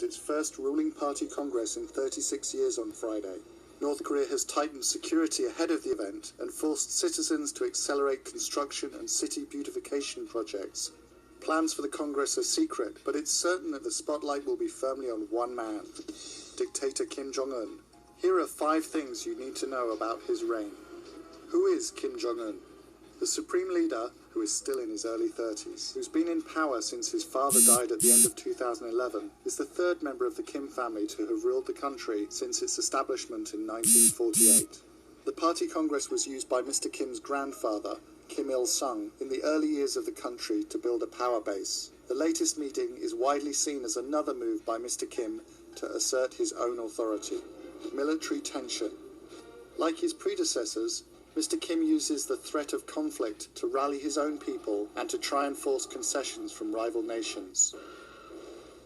its first ruling party congress in 36 years on Friday. North Korea has tightened security ahead of the event and forced citizens to accelerate construction and city beautification projects. Plans for the Congress are secret, but it's certain that the spotlight will be firmly on one man, dictator Kim Jong-un. Here are 5 things you need to know about his reign. Who is Kim Jong-un? The supreme leader, who is still in his early 30s, who's been in power since his father died at the end of 2011, is the 3rd member of the Kim family to have ruled the country since its establishment in 1948. The party congress was used by Mr. Kim's grandfather, Kim Il-sung, in the early years of the country to build a power base. The latest meeting is widely seen as another move by Mr. Kim to assert his own authority. Military tension. Like his predecessors, Mr. Kim uses the threat of conflict to rally his own people and to try and force concessions from rival nations.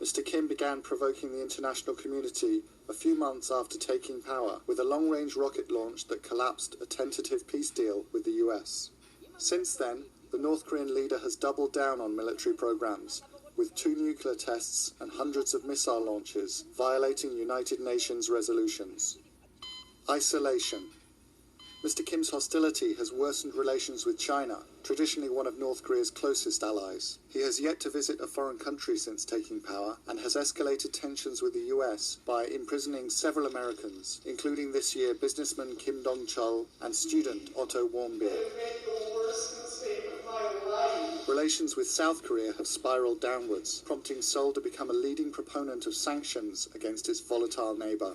Mr. Kim began provoking the international community a few months after taking power with a long-range rocket launch that collapsed a tentative peace deal with the US. Since then, the North Korean leader has doubled down on military programs, with 2 nuclear tests and hundreds of missile launches, violating United Nations resolutions. Isolation. Mr. Kim's hostility has worsened relations with China, traditionally one of North Korea's closest allies. He has yet to visit a foreign country since taking power and has escalated tensions with the US by imprisoning several Americans, including this year businessman Kim Dong-chul and student Otto Warmbier. Relations with South Korea have spiraled downwards, prompting Seoul to become a leading proponent of sanctions against its volatile neighbor.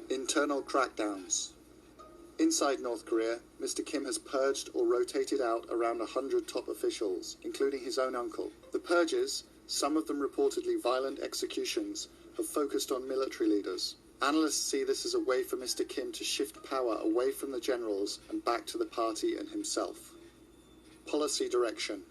Internal crackdowns. Inside North Korea, Mr. Kim has purged or rotated out around 100 top officials, including his own uncle. The purges, some of them reportedly violent executions, have focused on military leaders. Analysts see this as a way for Mr. Kim to shift power away from the generals and back to the party and himself. Policy direction.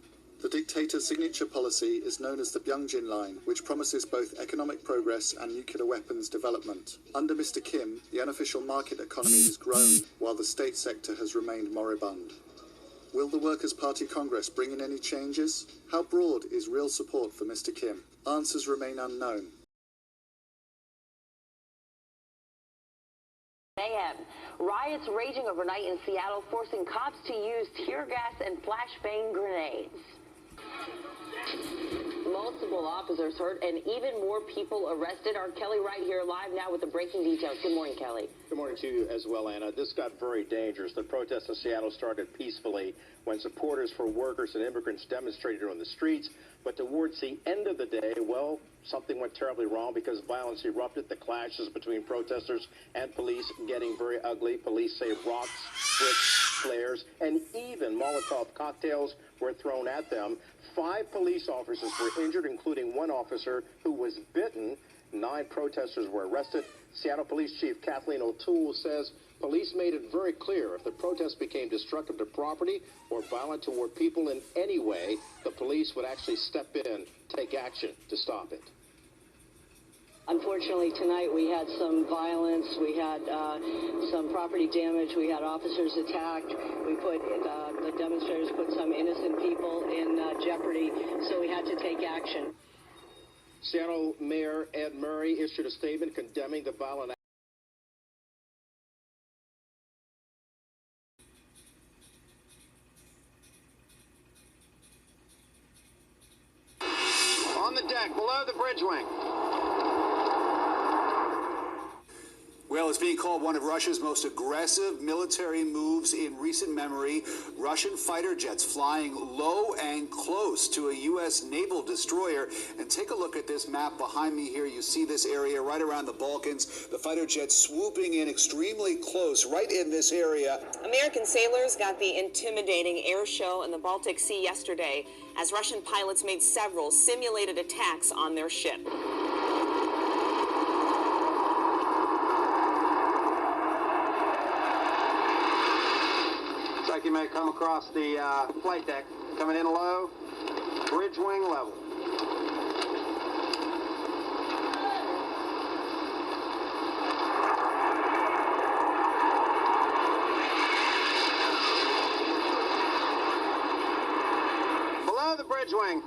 The dictator's signature policy is known as the Byungjin Line, which promises both economic progress and nuclear weapons development. Under Mr. Kim, the unofficial market economy has grown, while the state sector has remained moribund. Will the Workers' Party Congress bring in any changes? How broad is real support for Mr. Kim? Answers remain unknown. AM. Riots raging overnight in Seattle, forcing cops to use tear gas and flashbang grenades. Multiple officers hurt and even more people arrested. Our Kelly right here live now with the breaking details. Good morning, Kelly. Good morning to you as well, Anna. This got very dangerous. The protests in Seattle started peacefully when supporters for workers and immigrants demonstrated on the streets. But towards the end of the day, well, something went terribly wrong because violence erupted. The clashes between protesters and police getting very ugly. Police say rocks, bricks, flares, and even Molotov cocktails were thrown at them. 5 police officers were injured, including 1 officer who was bitten. 9 protesters were arrested. Seattle Police Chief Kathleen O'Toole says police made it very clear if the protest became destructive to property or violent toward people in any way, the police would actually step in, take action to stop it. Unfortunately, tonight we had some violence, we had some property damage, we had officers attacked, the demonstrators put some innocent people in jeopardy, so we had to take action. Seattle Mayor Ed Murray issued a statement condemning the violent on the deck below the bridge wing. Well, it's being called one of Russia's most aggressive military moves in recent memory. Russian fighter jets flying low and close to a U.S. naval destroyer. And take a look at this map behind me here. You see this area right around the Balkans. The fighter jets swooping in extremely close right in this area. American sailors got the intimidating air show in the Baltic Sea yesterday as Russian pilots made several simulated attacks on their ship. You may come across the flight deck, coming in low, bridge wing level. Below the bridge wing.